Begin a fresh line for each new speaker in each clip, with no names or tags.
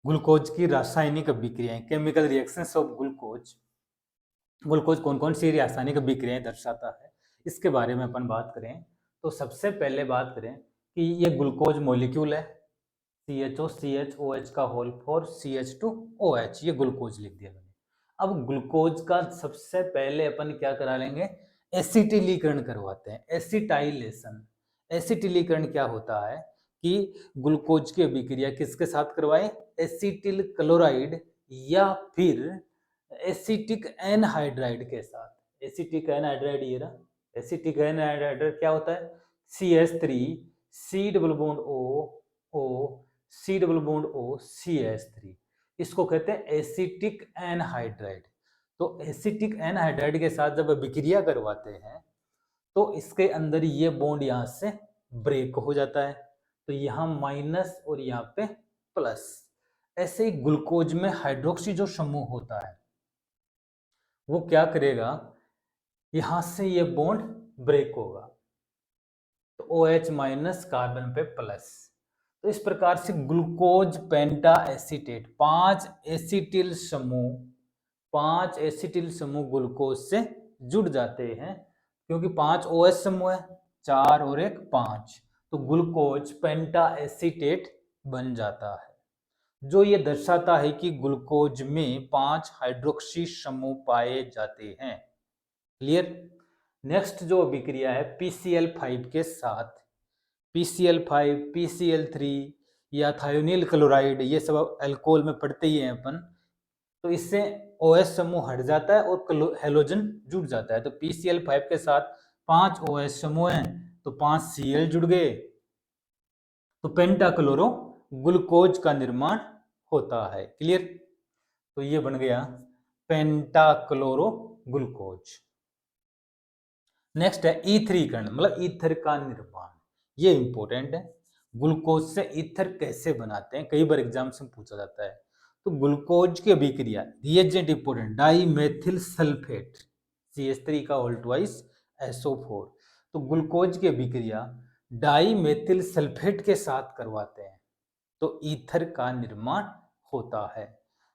Glucose की रासायनिक अभिक्रियाएं, chemical reactions of glucose. Glucose कौन कौन सी रासायनिक अभिक्रियाएं दर्शाता है, इसके बारे में अपन बात करें तो सबसे पहले बात करें कि ये ग्लूकोज मॉलिक्यूल है, CHO CHOH का होल फॉर CH2OH, ये ग्लूकोज लिख दिया मैंने। अब ग्लूकोज का सबसे पहले अपन क्या करा लेंगे, एसिटिलीकरण करवाते हैं, एसिटाइलेशन। एसिटिलीकरण क्या होता है कि ग्लूकोज की अभिक्रिया किसके साथ करवाएं, एसिटिल क्लोराइड या फिर एसिटिक एनहाइड्राइड के साथ। एसिटिक एनहाइड्राइड ये रहा, एसिटिक एनहाइड्राइड क्या होता है, CH3 C double bond O C double bond O CH3, इसको कहते हैं एसिटिक एनहाइड्राइड। तो एसिटिक एनहाइड्राइड के साथ जब अभिक्रिया करवाते हैं तो इसके अंदर ये बॉन्ड यहां से ब्रेक हो जाता है, तो यहां माइनस और यहाँ पे प्लस। ऐसे ही ग्लूकोज में हाइड्रोक्सी जो समूह होता है वो क्या करेगा, यहां से ये बॉन्ड ब्रेक होगा, तो OH माइनस कार्बन पे प्लस। तो इस प्रकार से ग्लूकोज पेंटा एसीटेट, 5 एसिटिल समूह ग्लूकोज से जुड़ जाते हैं, क्योंकि 5 OH समूह है, 4 और 1 5, तो ग्लूकोज पेंटा एसीटेट बन जाता है, जो ये दर्शाता है कि ग्लूकोज में 5 हाइड्रोक्सी समूह पाए जाते हैं। क्लियर। नेक्स्ट जो अभिक्रिया है PCl5 के साथ, PCl5 PCl3 या थायोनिल क्लोराइड, ये सब अल्कोहल में पढ़ते ही हैं अपन, तो इससे OH समूह हट जाता है और हेलोजन जुड़ जाता है। तो PCl5 के साथ 5 OH समूह हैं तो 5 Cl जुड़ गए, तो पेंटाक्लोरो ग्लूकोज का निर्माण होता है। क्लियर। तो ये बन गया पेंटाक्लोरो ग्लूकोज। नेक्स्ट है ईथरीकरण, मतलब ईथर का निर्माण, ये इंपॉर्टेंट है। ग्लूकोज से ईथर कैसे बनाते हैं, कई बार एग्जाम से पूछा जाता है। तो ग्लूकोज की अभिक्रिया, reagent important, dimethyl sulphate CH3 का होल ट्वाइस SO4। तो ग्लूकोज की अभिक्रिया डाईमेथिल सल्फेट के साथ करवाते हैं तो ईथर का निर्माण होता है,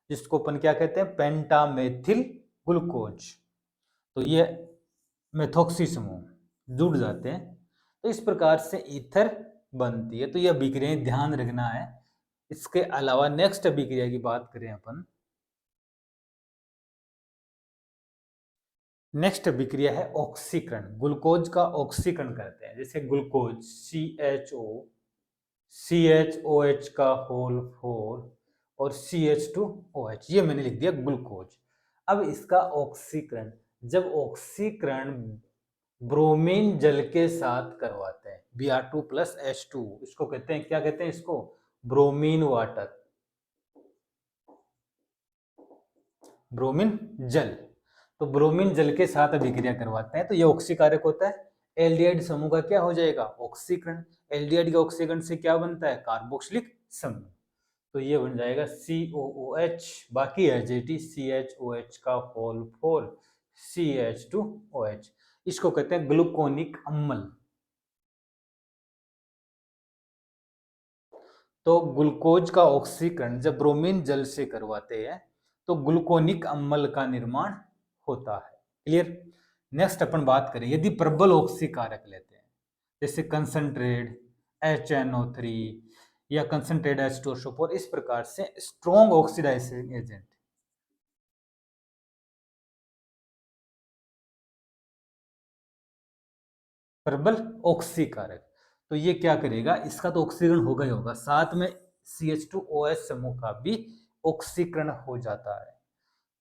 जिसको अपन क्या कहते हैं, पेंटामेथिल ग्लूकोज। तो ये मेथॉक्सी समूह जुड़ जाते हैं, तो इस प्रकार से ईथर बनती है। तो यह अभिक्रियाएं ध्यान रखना है। इसके अलावा नेक्स्ट अभिक्रिया की बात करें अपन, नेक्स्ट अभिक्रिया है ऑक्सीकरण। ग्लूकोज का ऑक्सीकरण करते हैं, जैसे ग्लूकोज CHOH का होल 4 और CH2OH, ये मैंने लिख दिया ग्लूकोज। अब इसका ऑक्सीकरण, जब ऑक्सीकरण ब्रोमीन जल के साथ करवाते हैं, Br2+H2, इसको कहते हैं, क्या कहते हैं इसको, ब्रोमीन वाटर, ब्रोमीन जल। तो ब्रोमीन जल के साथ अभिक्रिया करवाते हैं तो यह ऑक्सीकारक होता है। एल्डिहाइड समूह का क्या हो जाएगा, ऑक्सीकरण। एल्डिहाइड के ऑक्सीकरण से क्या बनता है, कार्बोक्सिलिक समूह, तो ये बन जाएगा COOH, बाकी एच CHOH का होल 4 CH2OH, इसको कहते हैं ग्लूकोनिक अम्ल। तो ग्लूकोज का ऑक्सीकरण जब ब्रोमीन जल से करवाते हैं तो ग्लूकोनिक अम्ल का निर्माण होता है। क्लियर। नेक्स्ट अपन बात करें, यदि प्रबल ऑक्सीकारक लेते हैं, जैसे कंसंट्रेट HNO3 या कंसंट्रेट H2SO4, इस प्रकार से स्ट्रॉन्ग ऑक्सीडाइजिंग एजेंट, प्रबल ऑक्सीकारक, तो ये क्या करेगा, इसका तो ऑक्सीकरण होगा ही होगा, साथ में CH2OH समूह का भी ऑक्सीकरण हो जाता है।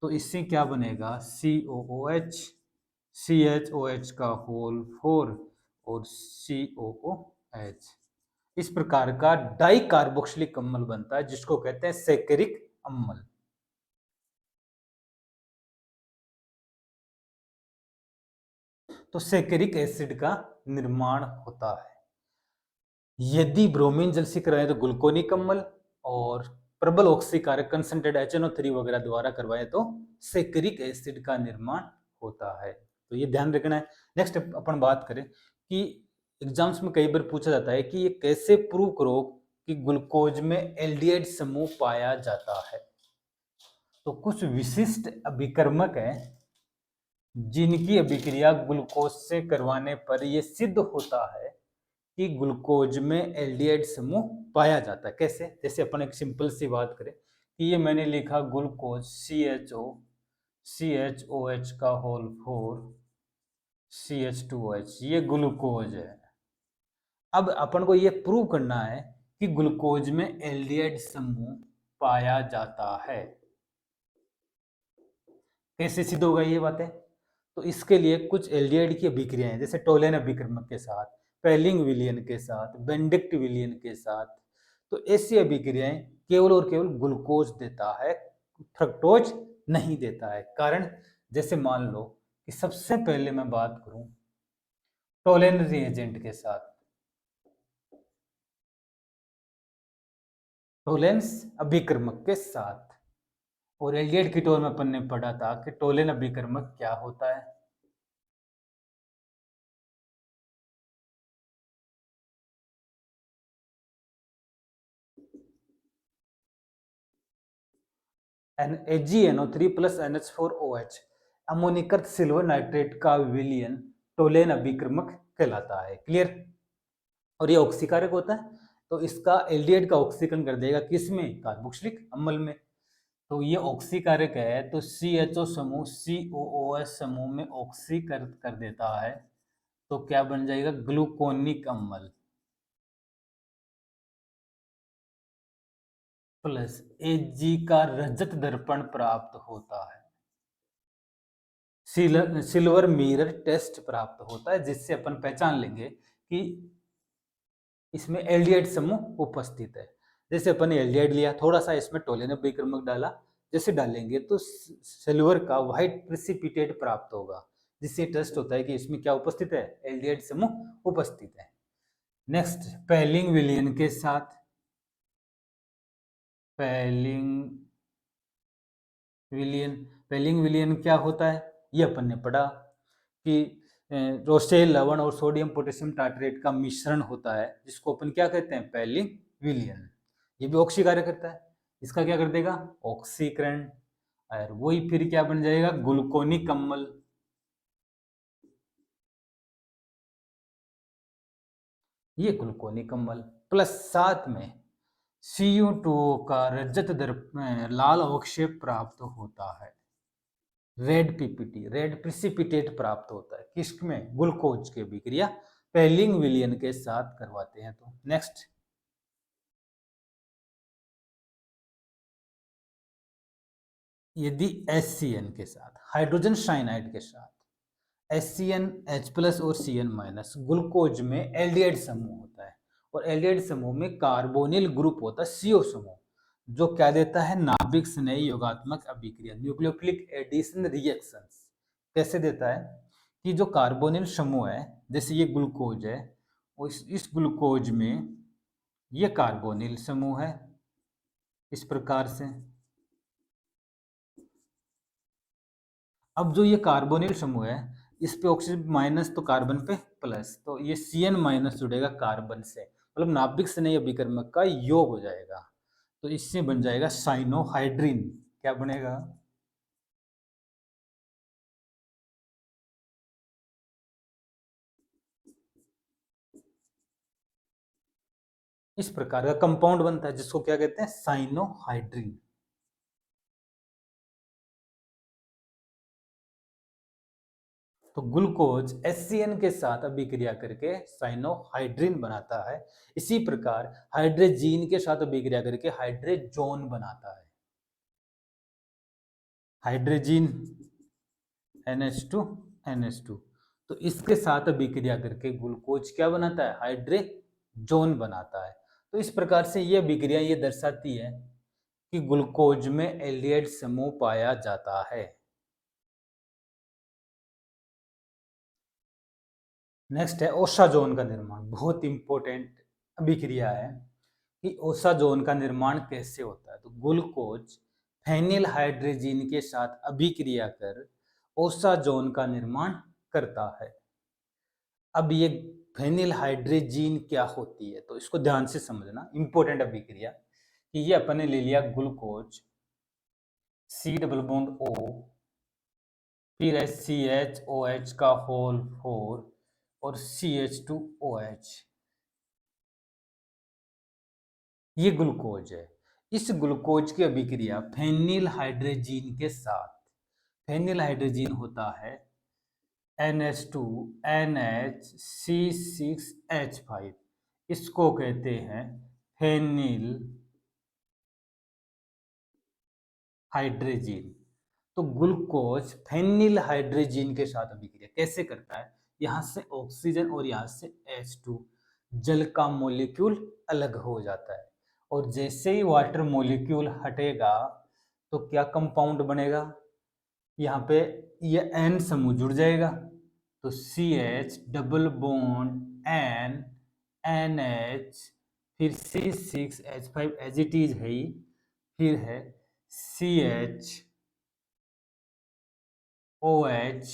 तो इससे क्या बनेगा, COOH, CHOH का होल 4 और COOH, इस प्रकार का डाई कार्बोक्सिलिक अम्ल बनता है, जिसको कहते हैं सैकरिक अम्ल। तो सैकरिक एसिड का निर्माण होता है। यदि ब्रोमीन जल से कराएं तो ग्लूकोनिक अम्ल, और प्रबल ऑक्सीकारक कंसंट्रेट HNO3 वगैरह द्वारा करवाएं तो सैकरिक एसिड का निर्माण होता है। तो ये ध्यान रखना है। नेक्स्ट अपन बात करें कि एग्जाम्स में कई बार पूछा जाता है कि ये कैसे प्रूव करो कि ग्लूकोज में एल्डिहाइड समूह पाया जाता है। तो कुछ विशिष्ट अभिकर्मक हैं जिनकी अभिक्रिया ग्लूकोज से करवाने पर यह सिद्ध होता है कि ग्लूकोज में एल्डिहाइड समूह पाया जाता है। कैसे? जैसे अपन एक सिंपल सी बात करें कि ये मैंने लिखा ग्लूकोज CHOH का होल 4 CH2OH, ये ग्लूकोज है। अब अपन को ये प्रूव करना है कि ग्लूकोज में एल्डिहाइड समूह पाया जाता है। कैसे सिद्ध होगा ये बातें? तो इसके लिए कुछ एल्डिहाइड की अभिक्रियाएं, जैसे टोलेन अभिकर्मक के साथ, पेलिंग विलियन के साथ, बेंडिक्ट विलियन के साथ, तो ऐसी अभिक्रियाएं केवल और केवल ग्लूकोज देता है, फ्रक्टोज नहीं देता है। कारण जैसे मान लो कि सबसे पहले मैं बात करूं टोलेन रिएजेंट के साथ, टोलेंस अभिकर्मक के साथ, और एल्डिहाइड कीटोन में अपन ने पढ़ा था कि टोलेन अभिकर्मक क्या होता है। AgNO3 plus NH4OH अमोनिकृत silver nitrate का विलयन टोलेन अभिकर्मक कहलाता है। क्लियर? और ये ऑक्सीकारक होता है, तो इसका एल्डिहाइड का ऑक्सीकरण कर देगा किसमें? कार्बोक्सिलिक अम्ल में। तो ये ऑक्सीकारक है, तो CHO समूह COOH समूह में ऑक्सीकृत कर देता है, तो क्या बन जाएगा? ग्लूकोनिक अम्ल प्लस Ag का रजत दर्पण प्राप्त होता है, सिल्वर मिरर टेस्ट प्राप्त होता है, जिससे अपन पहचान लेंगे कि इसमें एल्डिहाइड समूह उपस्थित है। जैसे अपन ने एल्डिहाइड लिया, थोड़ा सा इसमें टोलेन अभिकर्मक डाला, जैसे डालेंगे तो सिल्वर का व्हाइट प्रेसिपिटेट प्राप्त होगा, जिससे टेस्ट होता है कि इसमें क्या उपस्थित है? एल्डिहाइड समूह उपस्थित है। नेक्स्ट, पेलिंग विलियन के साथ, पेलिंग विलियन क्या होता है ये अपन ने पढ़ा कि रोसेल लवण और सोडियम पोटेशियम टार्ट्रेट का मिश्रण होता है, जिसको अपन क्या कहते हैं? पेलिंग विलियन। ये भी ऑक्सीकार्य करता है, इसका क्या कर देगा? ऑक्सीकरण, और वही फिर क्या बन जाएगा? ग्लूकोनिक अम्ल। ये ग्लूकोनिक अम्ल प्लस साथ में CO2 का रजत लाल अवक्षेप प्राप्त होता है, रेड पीपीटी, रेड प्रिसिपिटेट प्राप्त होता है। किसमें? ग्लूकोज की अभिक्रिया पेलिंग विलियन के साथ करवाते हैं। तो नेक्स्ट, यदि HCN के साथ, हाइड्रोजन साइनाइड के साथ, HCN H प्लस और Cn माइनस ग्लूकोज में एल्डिहाइड समूह होता है, और एल्डिहाइड समूह में कार्बोनिल ग्रुप होता है CO समूह, जो क्या देता है? नाभिक स्नेही योगात्मक अभिक्रिया, न्यूक्लियोफिलिक एडिशन रिएक्शंस। कैसे देता है कि जो कार्बोनिल समूह है, जैसे ये ग्लूकोज है, इस ग्लूकोज में ये कार्बोनिल समूह है इस प्रकार से। अब जो ये कार्बोनिल समूह है, इस पे ऑक्सीजन माइनस तो कार्बन पे प्लस, तो ये Cn माइनस जुड़ेगा कार्बन से, मतलब नाभिक स्नेही अभिकर्मक का योग हो जाएगा, तो इससे बन जाएगा साइनोहाइड्रिन। क्या बनेगा? इस प्रकार का कंपाउंड बनता है, जिसको क्या कहते हैं? साइनोहाइड्रिन। तो ग्लूकोज HCN के साथ अभिक्रिया करके साइनोहाइड्रिन बनाता है। इसी प्रकार हाइड्रोजीन के साथ अभिक्रिया करके हाइड्रोजोन बनाता है। हाइड्रोजीन NH2 तो इसके साथ अभिक्रिया करके ग्लूकोज क्या बनाता है? हाइड्रोजोन बनाता है। तो इस प्रकार से यह अभिक्रिया ये दर्शाती है कि ग्लूकोज में एल्डिहाइड समूह पाया जाता है। नेक्स्ट है ओसाजोन का निर्माण। बहुत इंपॉर्टेंट अभिक्रिया है कि ओसाजोन का निर्माण कैसे होता है। तो ग्लूकोज फेनिल हाइड्रोजीन के साथ अभिक्रिया कर ओसाजोन का निर्माण करता है। अब ये फेनिल हाइड्रोजीन क्या होती है, तो इसको ध्यान से समझना, इंपॉर्टेंट अभिक्रिया कि ये अपने ले लिया glucose, C double bond O, फिर है सी एच ओ एच का होल 4 और C H two O H, ये ग्लूकोज है। इस ग्लूकोज की अभिक्रिया फेनिल हाइड्रोजीन के साथ, फेनिल हाइड्रोजीन होता है NH2 NH C6H5, इसको कहते हैं फेनिल हाइड्रोजीन। तो ग्लूकोज फेनिल हाइड्रोजीन के साथ अभिक्रिया कैसे करता है, यहां से ऑक्सीजन और यहां से H2 जल का मॉलिक्यूल अलग हो जाता है, और जैसे ही वाटर मॉलिक्यूल हटेगा तो क्या कंपाउंड बनेगा, यहाँ पे ये N समूह जुड़ जाएगा, तो CH double bond N NH, फिर C6H5 एज इट इज है ही, फिर है CH OH,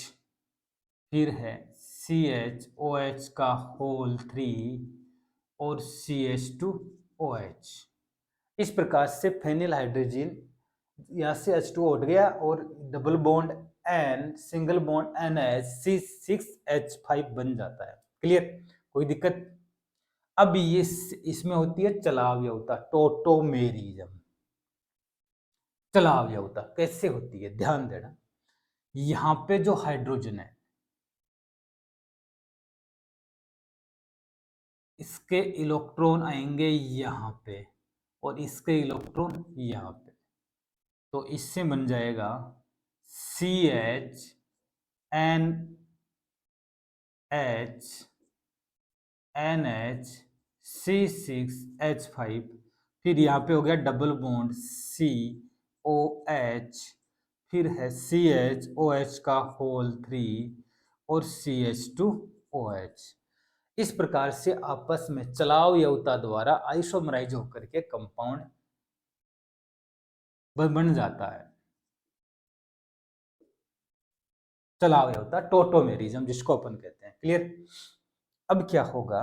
फिर है CHOH का होल 3 और CH2OH। इस प्रकार से फेनिल हाइड्रोजन यहाँ से H2 उठ गया और double bond N single bond NH C6H5 बन जाता है। क्लियर, कोई दिक्कत? अब ये इसमें होती है चलाव्यवता, टोटोमेरिज्म। चलाव्यवता कैसे होती है, ध्यान देना, यहाँ पे जो हाइड्रोजन है इसके इलेक्ट्रॉन आएंगे यहाँ पे और इसके इलेक्ट्रॉन यहाँ पे, तो इससे बन जाएगा CH NH NH C6H5, फिर यहाँ पे हो गया डबल बॉन्ड COH, फिर है CHOH का होल 3 और CH2OH। इस प्रकार से आपस में चलाव्यवता द्वारा आइसोमराइज होकर के कंपाउंड बन जाता है। चलाव्यवता, टोटोमेरिज्म जिसको अपन कहते हैं। क्लियर? अब क्या होगा,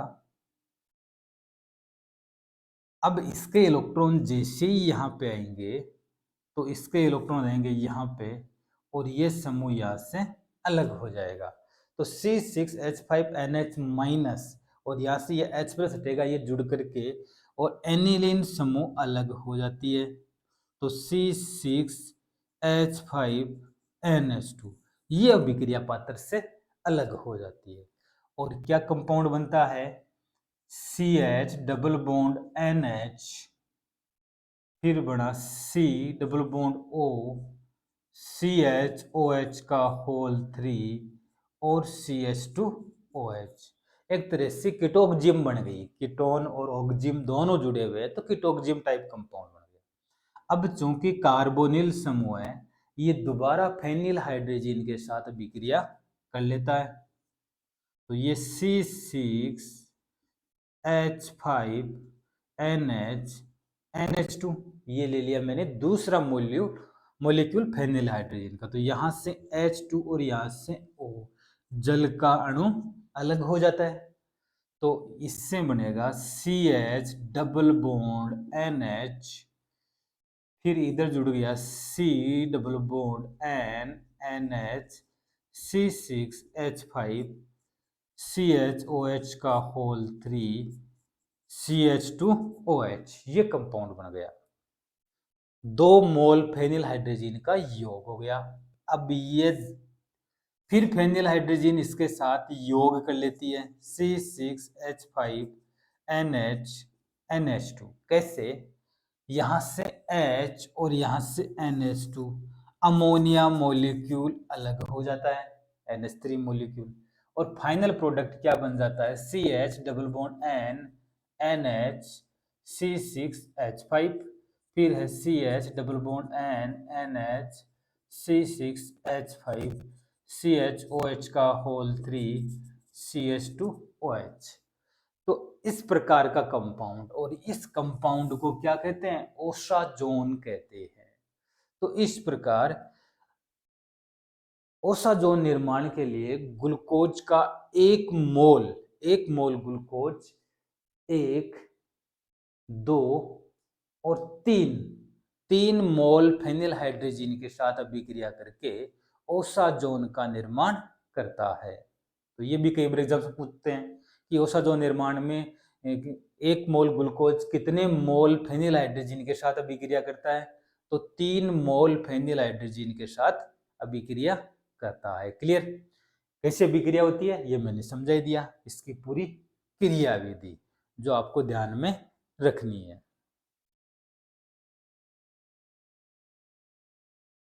अब इसके इलेक्ट्रॉन जैसे ही यहाँ पे आएंगे तो इसके इलेक्ट्रॉन आएंगे यहाँ पे और ये समूह यहाँ से अलग हो जाएगा, तो C6H5NH माइनस और यहाँ से ये H प्लस हटेगा, ये जुड़ करके और एनिलीन समूह अलग हो जाती है, तो C6H5NH2 ये अभिक्रिया पात्र से अलग हो जाती है और क्या कंपाउंड बनता है, CH डबल बॉन्ड NH, फिर बना C double bond O, CHOH का होल 3 और CH2OH। एक तरह से कीटोक्जिम बन गई, कीटोन और ऑक्जिम दोनों जुड़े हुए हैं तो कीटोक्जिम टाइप कंपाउंड बन गया। अब चूंकि कार्बोनिल समूह है, ये दोबारा फेनिल हाइड्रोजन के साथ विक्रिया कर लेता है, तो ये C6H5NH ये ले लिया मैंने दूसरा मोलिक्यूल फेनिल हाइड्रोजन का, तो यहाँ से H2 और यहाँ से O जल का अणु अलग हो जाता है, तो इससे बनेगा CH डबल बॉन्ड NH, फिर इधर जुड़ गया C double bond N NH C6H5 CHOH का होल 3 CH2OH, ये कंपाउंड बन गया। 2 मोल फेनिल हाइड्रोजन का योग हो गया। अब ये फिर फेनिल हाइड्रोजन इसके साथ योग कर लेती है, C6H5NH कैसे, यहाँ से H और यहाँ से NH2, अमोनिया मॉलिक्यूल अलग हो जाता है, NH3 मॉलिक्यूल, और फाइनल प्रोडक्ट क्या बन जाता है, CH double bond N NH C6H5, फिर है CH double bond N NH C6H5 CHOH का होल 3 CH2OH। तो इस प्रकार का कंपाउंड, और इस कंपाउंड को क्या कहते हैं, ओसाजोन कहते हैं। तो इस प्रकार ओसाजोन निर्माण के लिए ग्लूकोज का 1 मोल 1 मोल ग्लूकोज 1, 2 और 3 मोल फेनिल हाइड्रोजीन के साथ अभिक्रिया करके ओसाजोन का निर्माण करता है। तो ये भी कई बार एग्जाम से पूछते हैं कि ओसाजोन निर्माण में 1 मोल ग्लूकोज कितने मोल फेनिल हाइड्रोजीन के साथ अभिक्रिया करता है? तो 3 मोल फेनिल हाइड्रोजीन के साथ अभिक्रिया करता है। क्लियर? कैसे अभिक्रिया होती है ये मैंने समझा दिया, इसकी पूरी क्रियाविधि जो आपको ध्यान में रखनी है।